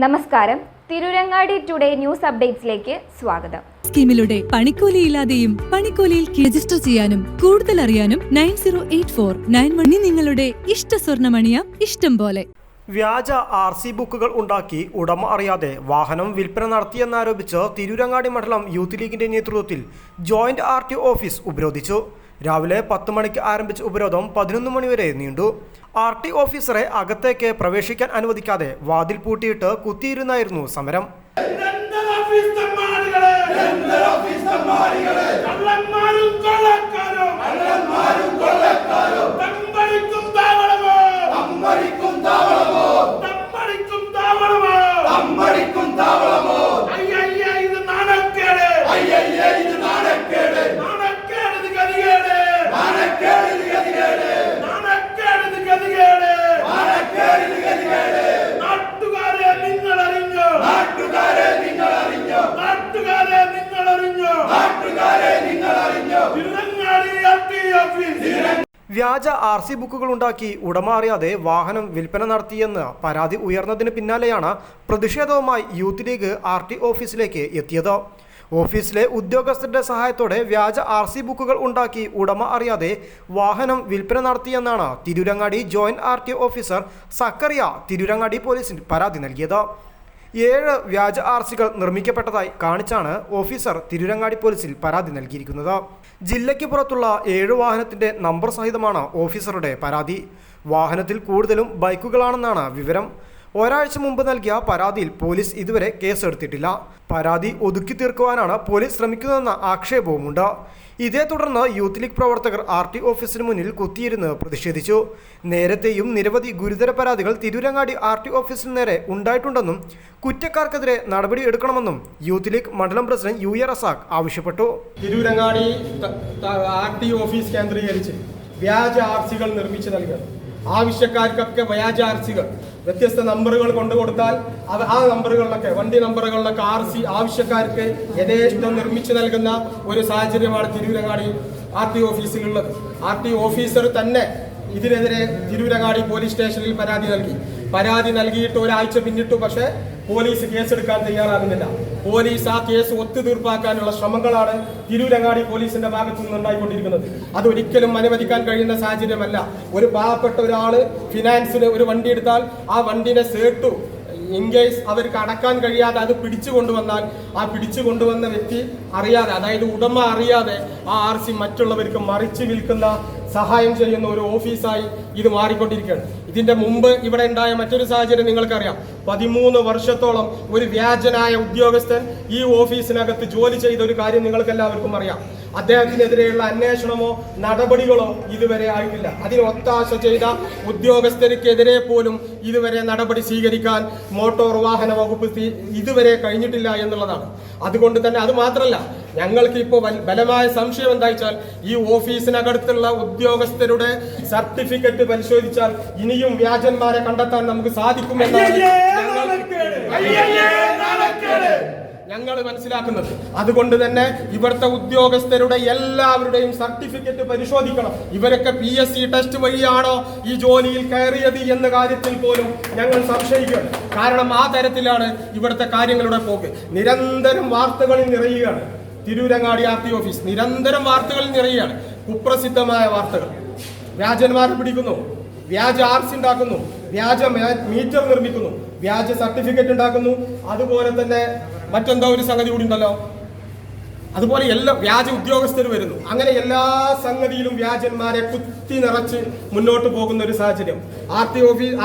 നമസ്കാരം, Tirurangadi today news അപ്ഡേറ്റ്സിലേക്ക് സ്വാഗതം. സ്കീമിലൂടെ പണിക്കൂലിയില്ലാതെയും പണിക്കൂലിയിൽ രജിസ്റ്റർ ചെയ്യാനും കൂടുതൽ അറിയാനും 908491 നിങ്ങളുടെ ഇഷ്ട സ്വർണ്ണമണിയാം ഇഷ്ടം പോലെ. വ്യാജ RC ബുക്കുകൾ ഉണ്ടാക്കി ഉടമ അറിയാതെ വാഹനം വിൽപ്പന നടത്തിയെന്നാരോപിച്ച് തിരൂരങ്ങാടി മണ്ഡലം യൂത്ത് ലീഗിന്റെ നേതൃത്വത്തിൽ ജോയിന്റ് RTO ഓഫീസ് ഉപരോധിച്ചു. രാവിലെ 10 മണിക്ക് ആരംഭിച്ച ഉപരോധം 11 മണിവരെ നീണ്ടു. RTO ഓഫീസറെ അകത്തേക്ക് പ്രവേശിക്കാൻ അനുവദിക്കാതെ വാതിൽ പൂട്ടിയിട്ട് കുത്തിയിരുന്നായിരുന്നു സമരം. വ്യാജ RC ബുക്കുകൾ ഉണ്ടാക്കി ഉടമ അറിയാതെ വാഹനം വിൽപ്പന നടത്തിയെന്ന് പരാതി ഉയർന്നതിന് പിന്നാലെയാണ് പ്രതിഷേധവുമായി യൂത്ത് ലീഗ് RTO ഓഫീസിലേക്ക് എത്തിയത്. ഓഫീസിലെ ഉദ്യോഗസ്ഥരുടെ സഹായത്തോടെ വ്യാജ RC ബുക്കുകൾ ഉണ്ടാക്കി ഉടമ അറിയാതെ വാഹനം വിൽപ്പന നടത്തിയെന്നാണ് Tirurangadi joint RTO officer Zakariya Tirurangadi പോലീസിന് പരാതി നൽകിയത്. 7 വ്യാജ RCകൾ നിർമ്മിക്കപ്പെട്ടതായി കാണിച്ചാണ് ഓഫീസർ തിരൂരങ്ങാടി പോലീസിൽ പരാതി നൽകിയിരിക്കുന്നത്. ജില്ലയ്ക്ക് പുറത്തുള്ള 7 വാഹനത്തിന്റെ നമ്പർ സഹിതമാണ് ഓഫീസറുടെ പരാതി. വാഹനത്തിൽ കൂടുതലും ബൈക്കുകളാണെന്നാണ് വിവരം. ഒരാഴ്ച മുമ്പ് നൽകിയ പരാതിയിൽ പോലീസ് ഇതുവരെ കേസെടുത്തിട്ടില്ല. പരാതി ഒതുക്കി തീർക്കുവാനാണ് പോലീസ് ശ്രമിക്കുന്നതെന്ന ആക്ഷേപവുമുണ്ട്. ഇതേ തുടർന്ന് യൂത്ത് ലീഗ് പ്രവർത്തകർ RTO ഓഫീസിന് മുന്നിൽ കുത്തിയിരുന്ന് പ്രതിഷേധിച്ചു. നേരത്തെയും നിരവധി ഗുരുതര പരാതികൾ തിരൂരങ്ങാടി RTO ഓഫീസിന് നേരെ ഉണ്ടായിട്ടുണ്ടെന്നും കുറ്റക്കാർക്കെതിരെ നടപടി എടുക്കണമെന്നും യൂത്ത് ലീഗ് മണ്ഡലം പ്രസിഡന്റ് UA റസാഖ് ആവശ്യപ്പെട്ടു. തിരൂരങ്ങാടി RTO ഓഫീസ് കേന്ദ്രീകരിച്ച് വ്യാജ RCകൾ നിർമ്മിച്ചു നൽകുക. ആവശ്യക്കാർക്കൊക്കെ വ്യാജ RCകൾ വ്യത്യസ്ത നമ്പറുകൾ കൊണ്ടുകൊടുത്താൽ ആ നമ്പറുകളിലൊക്കെ വണ്ടി നമ്പറുകളിലൊക്കെ RC ആവശ്യക്കാർക്ക് യഥേഷ്ടം നിർമ്മിച്ചു നൽകുന്ന ഒരു സാഹചര്യമാണ് തിരൂരങ്ങാടി RTO ഓഫീസിലുള്ളത്. RTO ഓഫീസർ തന്നെ ഇതിനെതിരെ തിരൂരങ്ങാടി പോലീസ് സ്റ്റേഷനിൽ പരാതി നൽകിയിട്ട് ഒരാഴ്ച പിന്നിട്ടു. പക്ഷേ പോലീസ് കേസെടുക്കാൻ തയ്യാറാകുന്നില്ല. പോലീസ് ആ കേസ് ഒത്തുതീർപ്പാക്കാനുള്ള ശ്രമങ്ങളാണ് തിരൂരങ്ങാടി പോലീസിന്റെ ഭാഗത്തു നിന്നുണ്ടായിക്കൊണ്ടിരിക്കുന്നത്. അതൊരിക്കലും അനുവദിക്കാൻ കഴിയുന്ന സാഹചര്യമല്ല. ഒരു പാവപ്പെട്ട ഒരാള് ഫിനാൻസിന് ഒരു വണ്ടി എടുത്താൽ ആ വണ്ടിനെ സേട്ടു ഇൻകേസ് അവർക്ക് അടക്കാൻ കഴിയാതെ അത് പിടിച്ചു കൊണ്ടുവന്നാൽ ആ പിടിച്ചു കൊണ്ടുവന്ന വ്യക്തി അറിയാതെ, അതായത് ഉടമ അറിയാതെ ആ RC മറ്റുള്ളവർക്ക് മറിച്ച് വിൽക്കുന്ന സഹായം ചെയ്യുന്ന ഒരു ഓഫീസായി ഇത് മാറിക്കൊണ്ടിരിക്കുകയാണ്. ഇതിന്റെ മുമ്പ് ഇവിടെ ഉണ്ടായ മറ്റൊരു സാഹചര്യം നിങ്ങൾക്കറിയാം. 13 വർഷത്തോളം ഒരു വ്യാജനായ ഉദ്യോഗസ്ഥൻ ഈ ഓഫീസിനകത്ത് ജോലി ചെയ്ത ഒരു കാര്യം നിങ്ങൾക്ക് എല്ലാവർക്കും അറിയാം. അദ്ദേഹത്തിനെതിരെയുള്ള അന്വേഷണമോ നടപടികളോ ഇതുവരെ ആയിട്ടില്ല. അതിന് ഒത്താശ ചെയ്ത ഉദ്യോഗസ്ഥർക്കെതിരെ പോലും ഇതുവരെ നടപടി സ്വീകരിക്കാൻ മോട്ടോർ വാഹന വകുപ്പ് ഇതുവരെ കഴിഞ്ഞിട്ടില്ല എന്നുള്ളതാണ്. അതുകൊണ്ട് തന്നെ അത് മാത്രമല്ല, ഞങ്ങൾക്ക് ഇപ്പോൾ ബലമായ സംശയം എന്താ വെച്ചാൽ ഈ ഓഫീസിനകത്തുള്ള ഉദ്യോഗസ്ഥരുടെ സർട്ടിഫിക്കറ്റ് പരിശോധിച്ചാൽ ഇനിയും വ്യാജന്മാരെ കണ്ടെത്താൻ നമുക്ക് സാധിക്കുമെന്നാണ് ഞങ്ങൾ മനസ്സിലാക്കുന്നത്. അതുകൊണ്ട് തന്നെ ഇവിടുത്തെ ഉദ്യോഗസ്ഥരുടെ എല്ലാവരുടെയും സർട്ടിഫിക്കറ്റ് പരിശോധിക്കണം. ഇവരൊക്കെ PSC ടെസ്റ്റ് വഴിയാണോ ഈ ജോലിയിൽ കയറിയത് എന്ന കാര്യത്തിൽ പോലും ഞങ്ങൾ സംശയിക്കുകയാണ്. കാരണം ആ തരത്തിലാണ് ഇവിടുത്തെ കാര്യങ്ങളുടെ പോക്ക്. നിരന്തരം വാർത്തകളിൽ നിറയുകയാണ്. തിരൂരങ്ങാടി RTO ഓഫീസ് നിരന്തരം വാർത്തകളിൽ നിറയുകയാണ്. കുപ്രസിദ്ധമായ വാർത്തകൾ. വ്യാജന്മാരെ പിടിക്കുന്നു, വ്യാജ RC ഉണ്ടാക്കുന്നു, വ്യാജ മീറ്റർ നിർമ്മിക്കുന്നു, വ്യാജ സർട്ടിഫിക്കറ്റ് ഉണ്ടാക്കുന്നു. അതുപോലെ തന്നെ മറ്റെന്തോ ഒരു സംഗതി കൂടി ഉണ്ടല്ലോ, അതുപോലെ എല്ലാ വ്യാജ ഉദ്യോഗസ്ഥർ വരുന്നു. അങ്ങനെ എല്ലാ സംഗതിയിലും വ്യാജന്മാരെ കുത്തി നിറച്ച് മുന്നോട്ട് പോകുന്ന ഒരു സാഹചര്യം.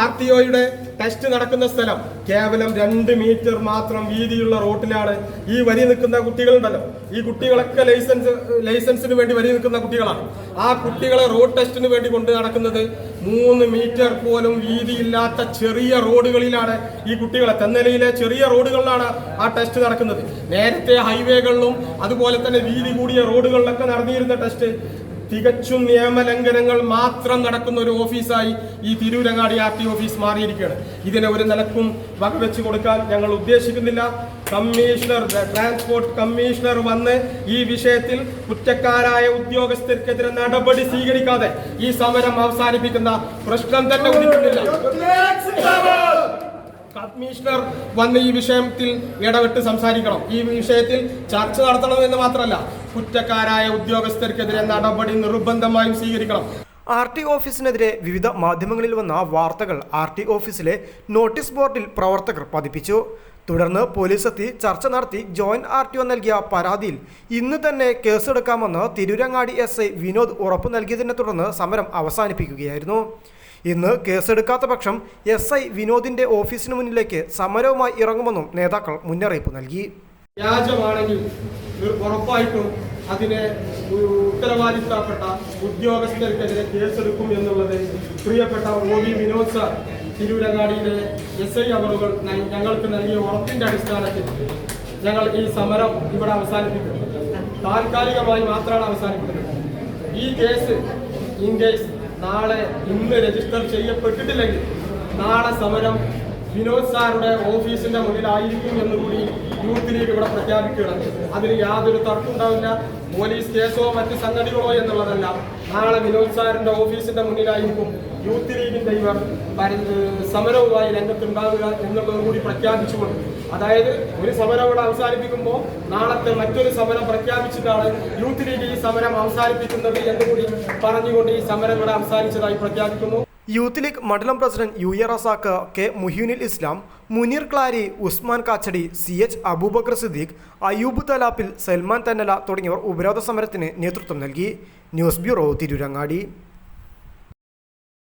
RTOയുടെ ടെസ്റ്റ് നടക്കുന്ന സ്ഥലം കേവലം 2 മീറ്റർ മാത്രം വീതിയുള്ള റോട്ടിലാണ്. ഈ വരി നിൽക്കുന്ന കുട്ടികളുണ്ടല്ലോ, ഈ കുട്ടികളൊക്കെ ലൈസൻസിന് വേണ്ടി വരി നിൽക്കുന്ന കുട്ടികളാണ്. ആ കുട്ടികളെ റോഡ് ടെസ്റ്റിന് വേണ്ടി കൊണ്ട് നടക്കുന്നത് 3 മീറ്റർ പോലും വീതിയില്ലാത്ത ചെറിയ റോഡുകളിലാണ്. ഈ കുട്ടികളെ തെന്നലയിലെ ചെറിയ റോഡുകളിലാണ് ആ ടെസ്റ്റ് നടക്കുന്നത്. നേരത്തെ ഹൈവേകളിലും അതുപോലെ തന്നെ വീതി കൂടിയ റോഡുകളിലൊക്കെ നടന്നിരുന്ന ടെസ്റ്റ് തികച്ചും നിയമലംഘനങ്ങൾ മാത്രം നടക്കുന്ന ഒരു ഓഫീസായി ഈ തിരൂരങ്ങാടി RTO ഓഫീസ് മാറിയിരിക്കുകയാണ്. ഇതിനെ ഒരു നിലക്കും വകവെച്ച് കൊടുക്കാൻ ഞങ്ങൾ ഉദ്ദേശിക്കുന്നില്ല. ട്രാൻസ്പോർട്ട് കമ്മീഷണർ വന്ന് ഈ വിഷയത്തിൽ കുറ്റക്കാരായ ഉദ്യോഗസ്ഥർക്കെതിരെ നടപടി സ്വീകരിക്കാതെ ഈ സമരം അവസാനിപ്പിക്കുന്ന പ്രശ്നം തന്നെ ഉദിക്കുന്നില്ല. കമ്മീഷണർ വന്ന് ഈ വിഷയത്തിൽ ഇടപെട്ട് സംസാരിക്കണം. ഈ വിഷയത്തിൽ ചർച്ച നടത്തണമെന്ന് മാത്രമല്ല, കുറ്റക്കാരായ ഉദ്യോഗസ്ഥർക്കെതിരെ നടപടി നിർബന്ധമായും സ്വീകരിക്കണം. RTO ഓഫീസിനെതിരെ വിവിധ മാധ്യമങ്ങളിൽ വന്ന വാർത്തകൾ RTO ഓഫീസിലെ നോട്ടീസ് ബോർഡിൽ പ്രവർത്തകർ പതിപ്പിച്ചു. തുടർന്ന് പോലീസ് എത്തി ചർച്ച നടത്തി ജോയിന്റ് RTO നൽകിയ പരാതിയിൽ ഇന്ന് തന്നെ കേസെടുക്കാമെന്ന് തിരൂരങ്ങാടി SI വിനോദ് ഉറപ്പു നൽകിയതിനെ തുടർന്ന് സമരം അവസാനിപ്പിക്കുകയായിരുന്നു. ഇന്ന് കേസെടുക്കാത്ത പക്ഷം SI വിനോദിന്റെ ഓഫീസിന് മുന്നിലേക്ക് സമരവുമായി ഇറങ്ങുമെന്നും നേതാക്കൾ മുന്നറിയിപ്പ് നൽകി. വ്യാജമാണെങ്കിൽ ഉറപ്പായിട്ടും അതിനെ ഉത്തരവാദിത്തപ്പെട്ട ഉദ്യോഗസ്ഥർക്കെതിരെ കേസെടുക്കും എന്നുള്ളത് പ്രിയപ്പെട്ട OV വിനോദ് സാർ തിരൂരങ്ങാടിയിലെ SI അവറുകൾ ഞങ്ങൾക്ക് നൽകിയ ഉറപ്പിന്റെ അടിസ്ഥാനത്തിൽ ഞങ്ങൾ ഈ സമരം ഇവിടെ അവസാനിപ്പിക്കും. താൽക്കാലികമായി മാത്രമാണ് അവസാനിപ്പിക്കുന്നത്. ഈ കേസ് ഇന്ന് രജിസ്റ്റർ ചെയ്യപ്പെട്ടിട്ടില്ലെങ്കിൽ നാളെ സമരം വിനോദ് സാറുടെ ഓഫീസിന്റെ മുന്നിലായിരിക്കും എന്നുകൂടി യൂത്ത് ലീഗ് ഇവിടെ പ്രഖ്യാപിക്കുകയാണ്. അതിന് യാതൊരു തർക്കമുണ്ടാവില്ല. പോലീസ് കേസോ മറ്റ് സംഗതികളോ എന്നുള്ളതല്ല. നാളെ വിനോദ് സാറിന്റെ ഓഫീസിന്റെ മുന്നിലായിരിക്കും യൂത്ത് ലീഗിന്റെ ഇവർ സമരവുമായി രംഗത്തുണ്ടാവുക എന്നുള്ളത് കൂടി പ്രഖ്യാപിച്ചുകൊണ്ട്, അതായത് ഒരു സമരം ഇവിടെ അവസാനിപ്പിക്കുമ്പോൾ നാളത്തെ മറ്റൊരു സമരം പ്രഖ്യാപിച്ചിട്ടാണ് യൂത്ത് ലീഗ് ഈ സമരം അവസാനിപ്പിക്കുന്നത് എന്നുകൂടി പറഞ്ഞുകൊണ്ട് ഈ സമരം ഇവിടെ അവസാനിച്ചതായി പ്രഖ്യാപിക്കുന്നു. യൂത്ത് ലീഗ് മണ്ഡലം പ്രസിഡന്റ് UA റസാഖ്, K മുഹ്യുനിൽ ഇസ്ലാം, മുനീർ ക്ലാരി, ഉസ്മാൻ കാച്ചടി, CH അബൂബക്കർ സിദ്ദീഖ്, അയ്യൂബ് തലാപ്പിൽ, സൽമാൻ തന്നല തുടങ്ങിയവർ ഉപരോധ സമരത്തിന് നേതൃത്വം നൽകി. News bureau, Tirurangadi.